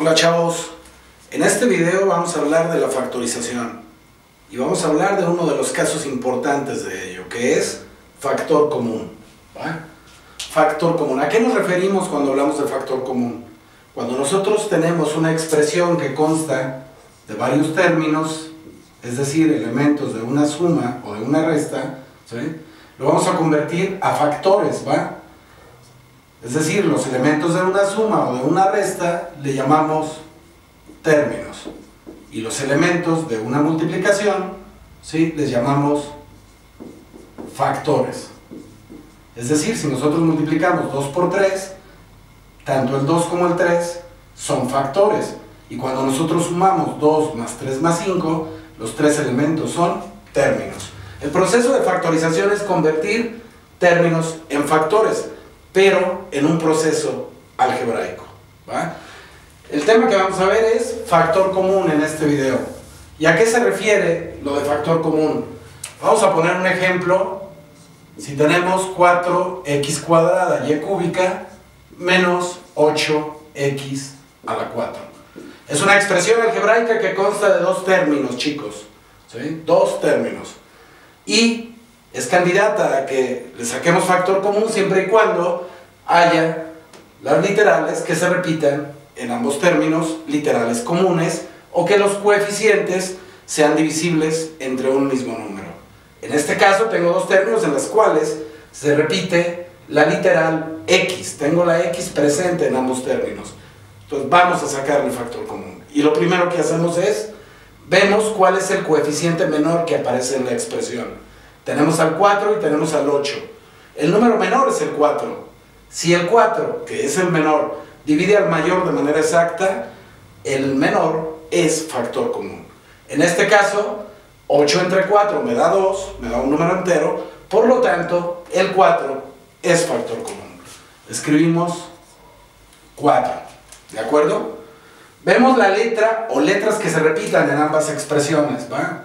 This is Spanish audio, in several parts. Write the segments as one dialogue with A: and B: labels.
A: Hola chavos, en este video vamos a hablar de la factorización y vamos a hablar de uno de los casos importantes de ello, que es factor común. ¿Va? Factor común. ¿A qué nos referimos cuando hablamos de factor común? Cuando nosotros tenemos una expresión que consta de varios términos, es decir, elementos de una suma o de una resta, ¿sí? Lo vamos a convertir a factores, ¿va? Es decir, los elementos de una suma o de una resta le llamamos términos. Y los elementos de una multiplicación, ¿sí?, les llamamos factores. Es decir, si nosotros multiplicamos 2 por 3, tanto el 2 como el 3 son factores. Y cuando nosotros sumamos 2 más 3 más 5, los tres elementos son términos. El proceso de factorización es convertir términos en factores, pero en un proceso algebraico, ¿va? El tema que vamos a ver es factor común en este video. ¿Y a qué se refiere lo de factor común? Vamos a poner un ejemplo. Si tenemos 4x cuadrada y cúbica menos 8x a la 4. Es una expresión algebraica que consta de dos términos, chicos, ¿sí? Dos términos. Y es candidata a que le saquemos factor común siempre y cuando haya las literales que se repitan en ambos términos, literales comunes, o que los coeficientes sean divisibles entre un mismo número. En este caso tengo dos términos en los cuales se repite la literal x, tengo la x presente en ambos términos. Entonces vamos a sacar el factor común. Y lo primero que hacemos es, vemos cuál es el coeficiente menor que aparece en la expresión. Tenemos al 4 y tenemos al 8. El número menor es el 4. Si el 4, que es el menor, divide al mayor de manera exacta, el menor es factor común. En este caso, 8 entre 4 me da 2, me da un número entero, por lo tanto, el 4 es factor común. Escribimos 4, ¿de acuerdo? Vemos la letra o letras que se repitan en ambas expresiones, ¿va?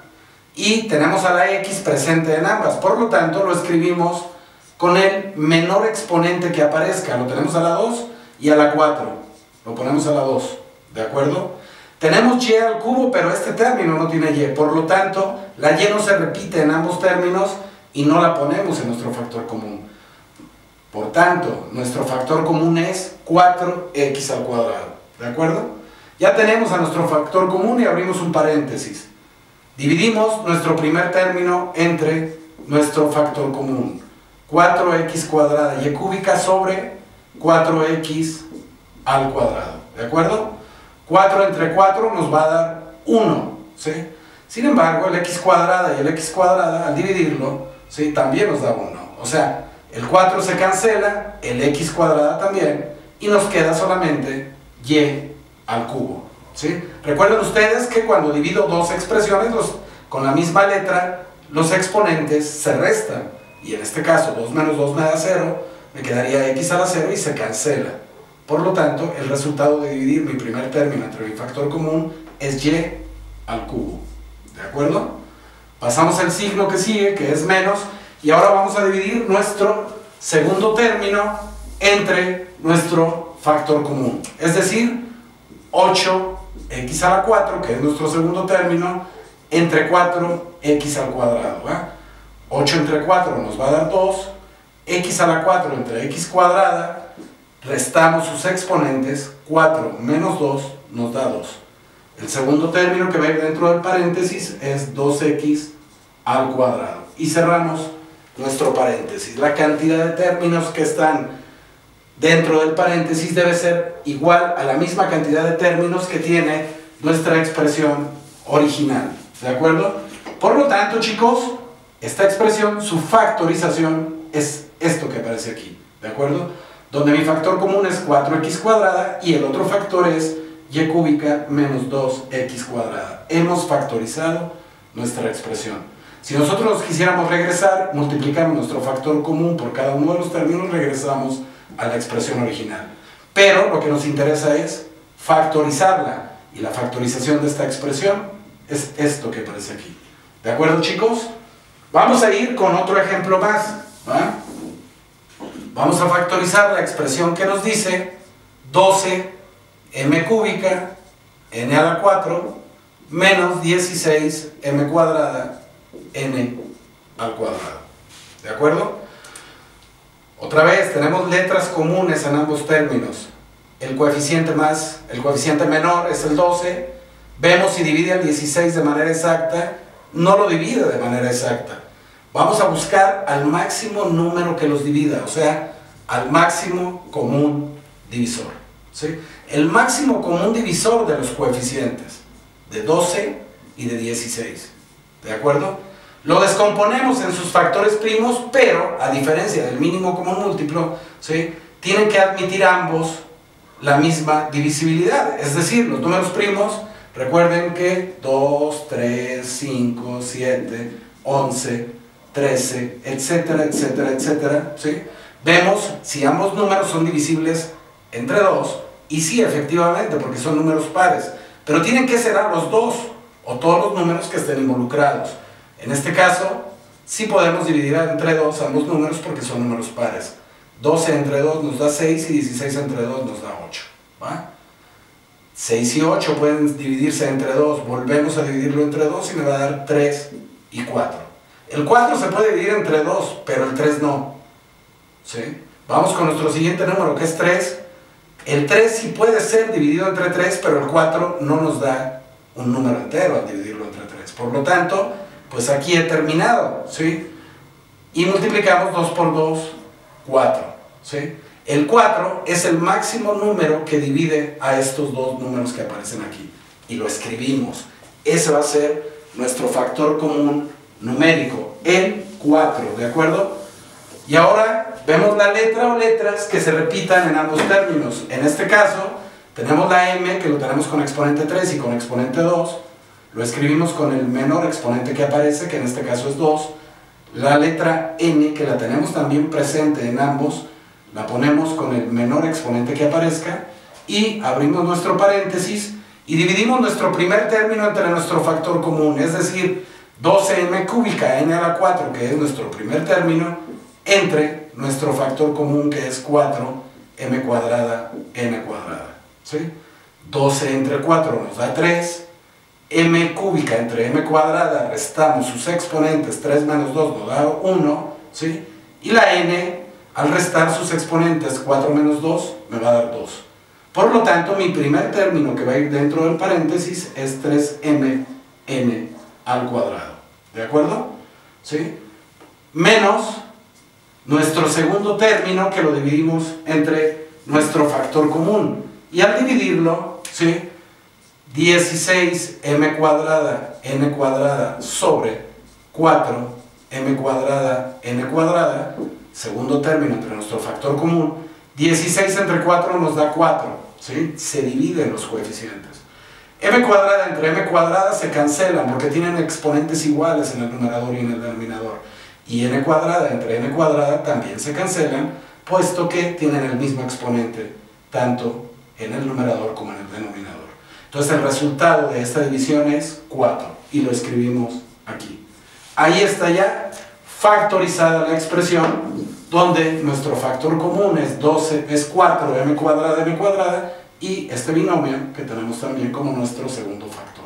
A: Y tenemos a la x presente en ambas, por lo tanto lo escribimos con el menor exponente que aparezca. Lo tenemos a la 2 y a la 4, lo ponemos a la 2, ¿de acuerdo? Tenemos y al cubo, pero este término no tiene y, por lo tanto la y no se repite en ambos términos y no la ponemos en nuestro factor común. Por tanto, nuestro factor común es 4x al cuadrado, ¿de acuerdo? Ya tenemos a nuestro factor común y abrimos un paréntesis. Dividimos nuestro primer término entre nuestro factor común. 4x cuadrada y cúbica sobre 4x al cuadrado, ¿de acuerdo? 4 entre 4 nos va a dar 1, ¿sí? Sin embargo, el x cuadrada y el x cuadrada, al dividirlo, ¿sí?, también nos da 1. O sea, el 4 se cancela, el x cuadrada también, y nos queda solamente y al cubo, ¿sí? Recuerden ustedes que cuando divido dos expresiones con la misma letra, los exponentes se restan. Y en este caso, 2 menos 2 me da 0, me quedaría x a la 0 y se cancela. Por lo tanto, el resultado de dividir mi primer término entre mi factor común es y al cubo, ¿de acuerdo? Pasamos al signo que sigue, que es menos, y ahora vamos a dividir nuestro segundo término entre nuestro factor común. Es decir, 8x a la 4, que es nuestro segundo término, entre 4x al cuadrado, ¿va? 8 entre 4 nos va a dar 2, x a la 4 entre x cuadrada, restamos sus exponentes, 4 menos 2 nos da 2. El segundo término que va a ir dentro del paréntesis es 2x al cuadrado. Y cerramos nuestro paréntesis. La cantidad de términos que están dentro del paréntesis debe ser igual a la misma cantidad de términos que tiene nuestra expresión original, ¿de acuerdo? Por lo tanto, chicos, esta expresión, su factorización es esto que aparece aquí, ¿de acuerdo? Donde mi factor común es 4x cuadrada y el otro factor es y cúbica menos 2x cuadrada. Hemos factorizado nuestra expresión. Si nosotros quisiéramos regresar, multiplicamos nuestro factor común por cada uno de los términos, regresamos a la expresión original. Pero lo que nos interesa es factorizarla, y la factorización de esta expresión es esto que aparece aquí. ¿De acuerdo, chicos? Vamos a ir con otro ejemplo más, ¿va? Vamos a factorizar la expresión que nos dice 12 m cúbica n a la 4 menos 16 m cuadrada n al cuadrado. ¿De acuerdo? Otra vez, tenemos letras comunes en ambos términos. El coeficiente menor es el 12. Vemos si divide el 16 de manera exacta. No lo divide de manera exacta. Vamos a buscar al máximo número que los divida, o sea, al máximo común divisor, ¿sí? El máximo común divisor de los coeficientes, de 12 y de 16. ¿De acuerdo? Lo descomponemos en sus factores primos, pero, a diferencia del mínimo común múltiplo, ¿sí?, tienen que admitir ambos la misma divisibilidad. Es decir, los números primos, recuerden que 2, 3, 5, 7, 11, 13, etcétera, etcétera, etcétera, ¿sí? Vemos si ambos números son divisibles entre 2, y sí, efectivamente, porque son números pares, pero tienen que ser a los dos, o todos los números que estén involucrados. En este caso, sí podemos dividir entre 2 ambos números porque son números pares. 12 entre 2 nos da 6 y 16 entre 2 nos da 8. ¿Va? 6 y 8 pueden dividirse entre 2, volvemos a dividirlo entre 2 y me va a dar 3 y 4. El 4 se puede dividir entre 2, pero el 3 no. ¿Sí? Vamos con nuestro siguiente número, que es 3. El 3 sí puede ser dividido entre 3, pero el 4 no nos da un número entero al dividirlo entre 3. Por lo tanto, pues aquí he terminado, ¿sí? Y multiplicamos 2 por 2, 4, ¿sí? El 4 es el máximo número que divide a estos dos números que aparecen aquí. Y lo escribimos. Ese va a ser nuestro factor común numérico, el 4, ¿de acuerdo? Y ahora vemos la letra o letras que se repitan en ambos términos. En este caso, tenemos la m, que lo tenemos con exponente 3 y con exponente 2. Lo escribimos con el menor exponente que aparece, que en este caso es 2. La letra n, que la tenemos también presente en ambos, la ponemos con el menor exponente que aparezca, y abrimos nuestro paréntesis y dividimos nuestro primer término entre nuestro factor común, es decir, 12m cúbica n a la 4, que es nuestro primer término, entre nuestro factor común, que es 4m cuadrada n cuadrada, ¿sí? 12 entre 4 nos da 3, m cúbica entre m cuadrada, restamos sus exponentes, 3 menos 2 nos da 1, ¿sí? Y la n, al restar sus exponentes, 4 menos 2, me va a dar 2. Por lo tanto, mi primer término que va a ir dentro del paréntesis es 3mn al cuadrado. ¿De acuerdo? ¿Sí? Menos nuestro segundo término, que lo dividimos entre nuestro factor común. Y al dividirlo, ¿sí?, 16m cuadrada n cuadrada sobre 4m cuadrada n cuadrada, segundo término entre nuestro factor común. 16 entre 4 nos da 4, ¿sí? Se dividen los coeficientes. M cuadrada entre m cuadrada se cancelan porque tienen exponentes iguales en el numerador y en el denominador. Y n cuadrada entre n cuadrada también se cancelan, puesto que tienen el mismo exponente, tanto en el numerador como en el denominador. Entonces el resultado de esta división es 4, y lo escribimos aquí. Ahí está ya factorizada la expresión, donde nuestro factor común es 4m cuadrada, y este binomio que tenemos también como nuestro segundo factor.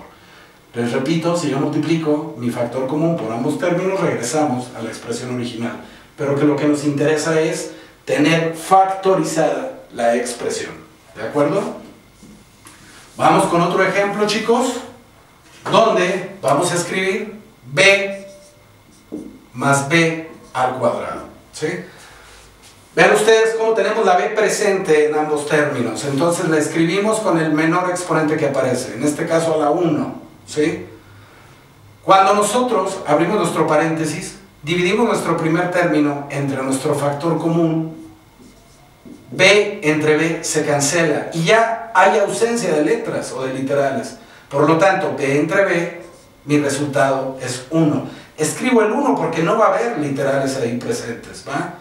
A: Les repito, si yo multiplico mi factor común por ambos términos, regresamos a la expresión original, pero que lo que nos interesa es tener factorizada la expresión. ¿De acuerdo? Vamos con otro ejemplo, chicos, donde vamos a escribir b más b al cuadrado, ¿sí? Vean ustedes cómo tenemos la b presente en ambos términos. Entonces la escribimos con el menor exponente que aparece, en este caso a la 1, ¿sí? Cuando nosotros abrimos nuestro paréntesis, dividimos nuestro primer término entre nuestro factor común, b entre b se cancela y ya hay ausencia de letras o de literales. Por lo tanto, b entre b, mi resultado es 1. Escribo el 1 porque no va a haber literales ahí presentes, ¿va?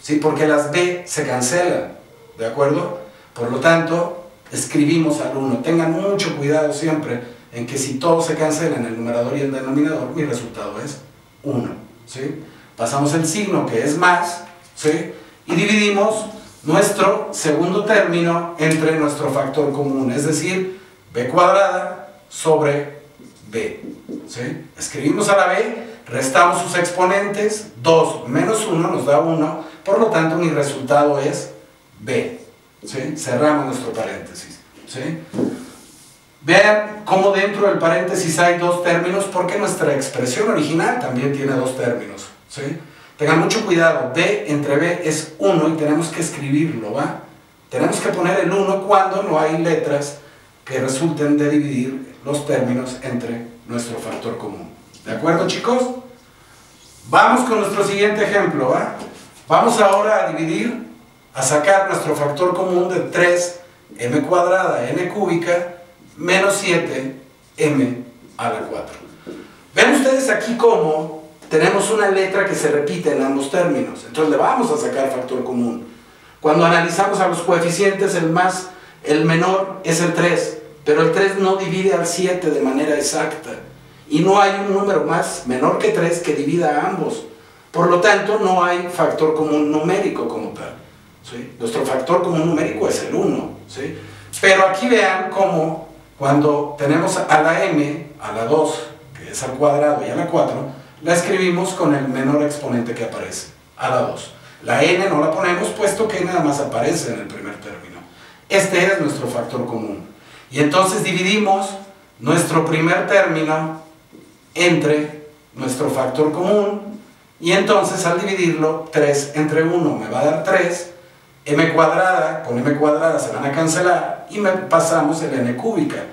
A: Sí, porque las b se cancelan, ¿de acuerdo? Por lo tanto, escribimos al 1. Tengan mucho cuidado siempre en que si todo se cancela en el numerador y el denominador, mi resultado es 1, ¿sí? Pasamos el signo, que es más, ¿sí? Y dividimos nuestro segundo término entre nuestro factor común, es decir, b cuadrada sobre b. ¿Sí? Escribimos a la b, restamos sus exponentes, 2 menos 1 nos da 1, por lo tanto mi resultado es b. ¿Sí? Cerramos nuestro paréntesis. ¿Sí? Vean cómo dentro del paréntesis hay dos términos, porque nuestra expresión original también tiene dos términos. ¿Sí? Tengan mucho cuidado, b entre b es 1 y tenemos que escribirlo, ¿va? Tenemos que poner el 1 cuando no hay letras que resulten de dividir los términos entre nuestro factor común. ¿De acuerdo, chicos? Vamos con nuestro siguiente ejemplo, ¿va? Vamos ahora a dividir, a sacar nuestro factor común de 3m cuadrada n cúbica menos 7m a la 4. Ven ustedes aquí cómo tenemos una letra que se repite en ambos términos, entonces le vamos a sacar factor común. Cuando analizamos a los coeficientes, el menor es el 3, pero el 3 no divide al 7 de manera exacta, y no hay un número más menor que 3 que divida a ambos. Por lo tanto, no hay factor común numérico como tal. ¿Sí? Nuestro factor común numérico es el 1. ¿Sí? Pero aquí vean cómo cuando tenemos a la m, a la 2, que es al cuadrado, y a la 4, la escribimos con el menor exponente que aparece, a la 2. La n no la ponemos puesto que nada más aparece en el primer término. Este es nuestro factor común. Y entonces dividimos nuestro primer término entre nuestro factor común, y entonces al dividirlo, 3 entre 1 me va a dar 3, m cuadrada con m cuadrada se van a cancelar, y pasamos el n cúbica,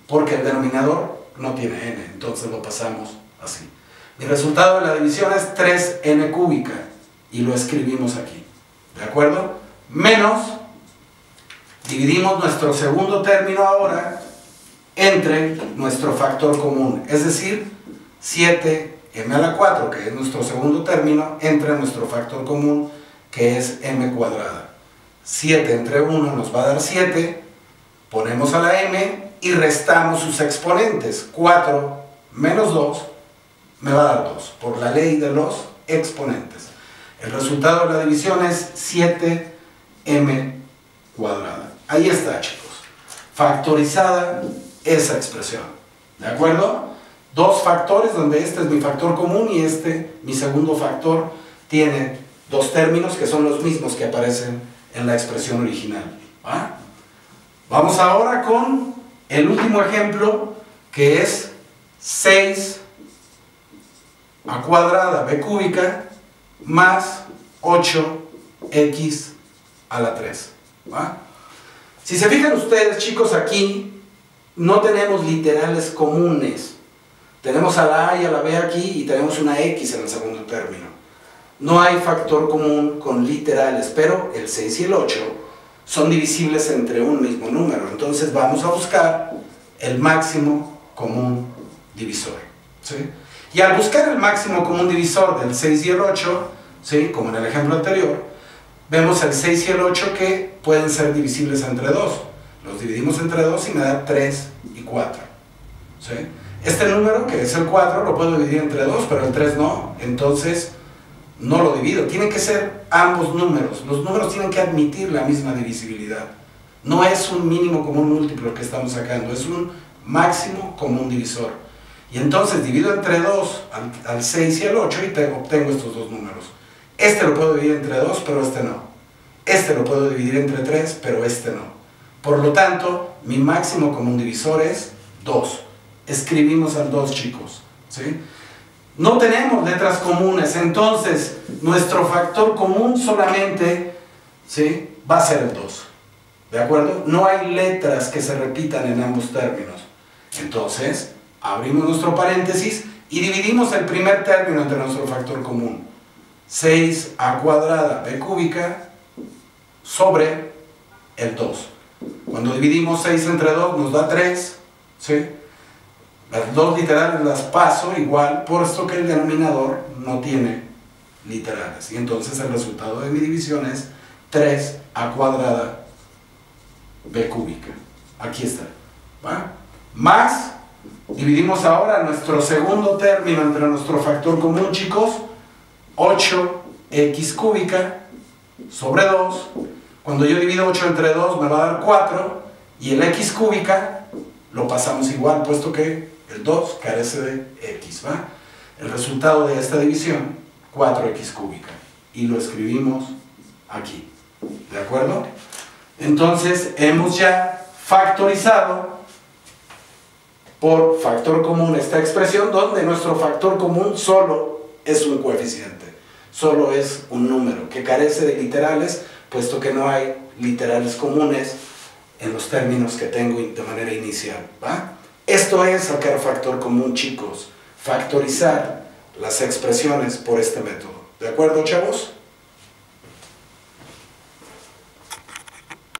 A: porque el denominador no tiene n, entonces lo pasamos así. Mi resultado de la división es 3n cúbica, y lo escribimos aquí, ¿de acuerdo? Menos, dividimos nuestro segundo término ahora entre nuestro factor común, es decir, 7m a la 4, que es nuestro segundo término, entre nuestro factor común, que es m cuadrada. 7 entre 1 nos va a dar 7, ponemos a la m y restamos sus exponentes. 4 menos 2 me va a dar 2, por la ley de los exponentes. El resultado de la división es 7m cuadrada. Ahí está, chicos. Factorizada esa expresión. ¿De acuerdo? Dos factores donde este es mi factor común y este, mi segundo factor, tiene dos términos que son los mismos que aparecen en la expresión original. ¿Va? Vamos ahora con el último ejemplo, que es 6 a cuadrada b cúbica más 8x a la 3. ¿Va? Si se fijan ustedes, chicos, aquí no tenemos literales comunes. Tenemos a la a y a la b aquí y tenemos una x en el segundo término. No hay factor común con literales, pero el 6 y el 8 son divisibles entre un mismo número. Entonces vamos a buscar el máximo común divisor. ¿Sí? Y al buscar el máximo común divisor del 6 y el 8, ¿sí? Como en el ejemplo anterior, vemos el 6 y el 8 que pueden ser divisibles entre 2. Los dividimos entre 2 y me da 3 y 4. ¿Sí? Este número, que es el 4, lo puedo dividir entre 2, pero el 3 no. Entonces, no lo divido. Tienen que ser ambos números. Los números tienen que admitir la misma divisibilidad. No es un mínimo común múltiplo que estamos sacando, es un máximo común divisor. Y entonces divido entre 2 al 6 y al 8 y obtengo estos dos números. Este lo puedo dividir entre 2, pero este no. Este lo puedo dividir entre 3, pero este no. Por lo tanto, mi máximo común divisor es 2. Escribimos al 2, chicos. ¿Sí? No tenemos letras comunes, entonces nuestro factor común solamente, ¿sí?, va a ser el 2. ¿De acuerdo? No hay letras que se repitan en ambos términos. Entonces, abrimos nuestro paréntesis y dividimos el primer término entre nuestro factor común. 6a cuadrada b cúbica sobre el 2. Cuando dividimos 6 entre 2 nos da 3. ¿Sí? Las dos literales las paso igual, puesto que el denominador no tiene literales. Y entonces el resultado de mi división es 3a cuadrada b cúbica. Aquí está. ¿Va? Más, dividimos ahora nuestro segundo término entre nuestro factor común, chicos. 8x cúbica sobre 2. Cuando yo divido 8 entre 2 me va a dar 4, y el x cúbica lo pasamos igual, puesto que el 2 carece de x, ¿va? El resultado de esta división, 4x cúbica, y lo escribimos aquí, ¿de acuerdo? Entonces hemos ya factorizado por factor común esta expresión, donde nuestro factor común solo es un coeficiente, solo es un número que carece de literales, puesto que no hay literales comunes en los términos que tengo de manera inicial, ¿va? Esto es sacar factor común, chicos, factorizar las expresiones por este método. ¿De acuerdo, chavos?